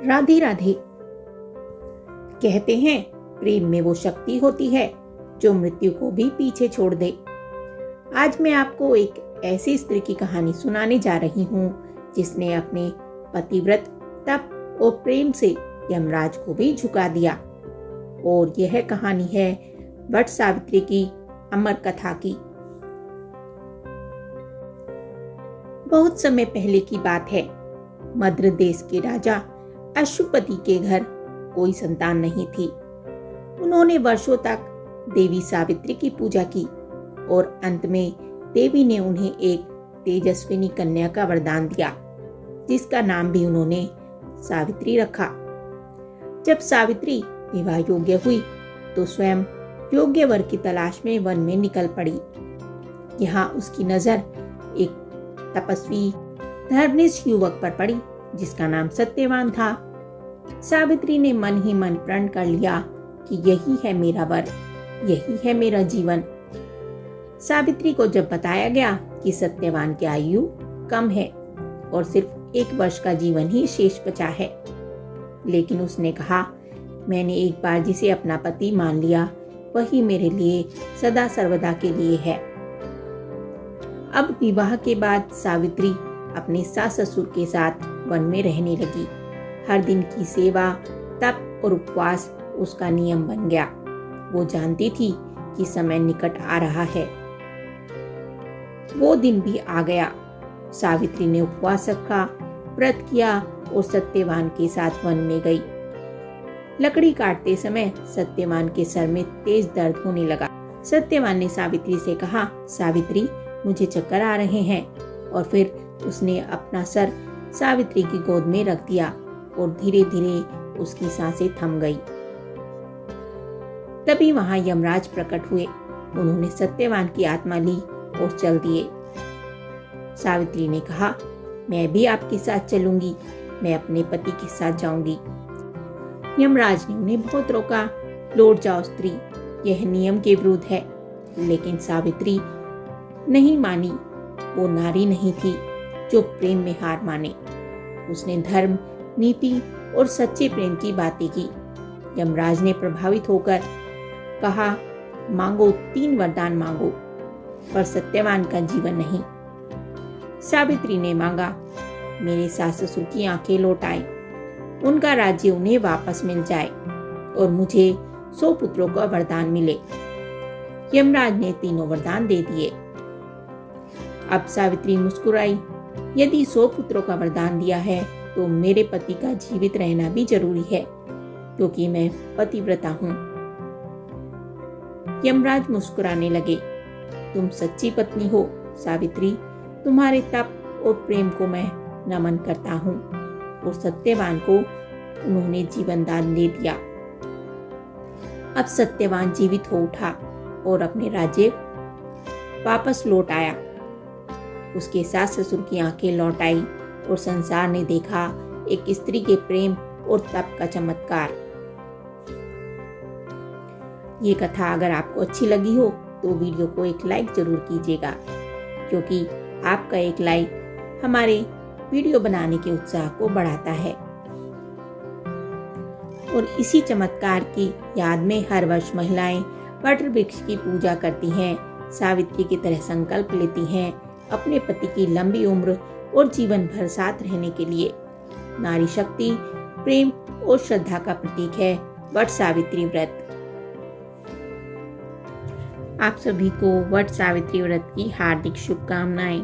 राधे राधे। कहते हैं प्रेम में वो शक्ति होती है जो मृत्यु को भी पीछे छोड़ दे। आज मैं आपको एक ऐसी स्त्री की कहानी सुनाने जा रही हूँ जिसने अपने पतिव्रत तप और प्रेम से यमराज को भी झुका दिया। और यह कहानी है वट सावित्री की अमर कथा की। बहुत समय पहले की बात है। मद्र देश के राजा अशुपति के घर कोई संतान नहीं थी। उन्होंने वर्षों तक देवी सावित्री की पूजा की और अंत में देवी ने उन्हें एक तेजस्विनी कन्या का वरदान दिया, जिसका नाम भी उन्होंने सावित्री रखा। जब सावित्री विवाह योग्य हुई तो स्वयं योग्य वर की तलाश में वन में निकल पड़ी। यहाँ उसकी नजर एक तपस्वी धर्मनिष्ठ युवक पर पड़ी जिसका नाम सत्यवान था। सावित्री ने मन ही मन प्रण कर लिया कि यही है मेरा वर, यही है मेरा जीवन। सावित्री को जब बताया गया कि सत्यवान की आयु कम है और सिर्फ 1 वर्ष का जीवन ही शेष बचा है, लेकिन उसने कहा, मैंने एक बार जिसे अपना पति मान लिया वही मेरे लिए सदा सर्वदा के लिए है। अब विवाह के बाद सावित्री अपने सास ससुर के साथ वन में रहने लगी। हर दिन की सेवा, तप और उपवास उसका नियम बन गया। वो जानती थी कि समय निकट आ रहा है। वो दिन भी आ गया। सावित्री ने उपवास रखा, व्रत किया और सत्यवान के साथ वन में गई। लकड़ी काटते समय सत्यवान के सर में तेज दर्द होने लगा। सत्यवान ने सावित्री से कहा, सावित्री मुझे चक्कर आ रहे हैं। और फिर उसने अपना सर सावित्री की गोद में रख दिया और धीरे धीरे उसकी सांसें थम गई। तभी वहां यमराज प्रकट हुए। उन्होंने सत्यवान की आत्मा ली और चल दिए। सावित्री ने कहा, मैं भी आपके साथ चलूंगी, मैं अपने पति के साथ जाऊंगी। यमराज ने उन्हें बहुत रोका, लौट जाओ स्त्री, यह नियम के विरुद्ध है। लेकिन सावित्री नहीं मानी। वो नारी नहीं थी जो प्रेम में हार माने। उसने धर्म, नीति और सच्चे प्रेम की बातें की। यमराज ने प्रभावित होकर कहा, मांगो 3 वरदान मांगो, पर सत्यवान का जीवन नहीं। सावित्री ने मांगा, मेरे सास ससुर की आंखें लौट आए, उनका राज्य उन्हें वापस मिल जाए और मुझे 100 पुत्रों का वरदान मिले। यमराज ने 3 वरदान दे दिए। अब सावित्री मुस्कुराई, यदि 100 पुत्रों का वरदान दिया है तो मेरे पति का जीवित रहना भी जरूरी है, क्योंकि मैं पतिव्रता हूँ। यमराज मुस्कुराने लगे, तुम सच्ची पत्नी हो सावित्री, तुम्हारे तप और प्रेम को मैं नमन करता हूँ। और सत्यवान को उन्होंने जीवन दान दे दिया। अब सत्यवान जीवित हो उठा और अपने राज्य वापस लौट आया। उसके सास ससुर की आंखें लौट आई और संसार ने देखा एक स्त्री के प्रेम और तप का चमत्कार। ये कथा अगर आपको अच्छी लगी हो तो वीडियो को एक लाइक जरूर कीजिएगा, क्योंकि आपका एक लाइक हमारे वीडियो बनाने के उत्साह को बढ़ाता है। और इसी चमत्कार की याद में हर वर्ष महिलाएं वट वृक्ष की पूजा करती हैं, सावित्री की तरह संकल्प लेती हैं अपने पति की लंबी उम्र और जीवन भर साथ रहने के लिए। नारी शक्ति, प्रेम और श्रद्धा का प्रतीक है वट सावित्री व्रत। आप सभी को वट सावित्री व्रत की हार्दिक शुभकामनाएं।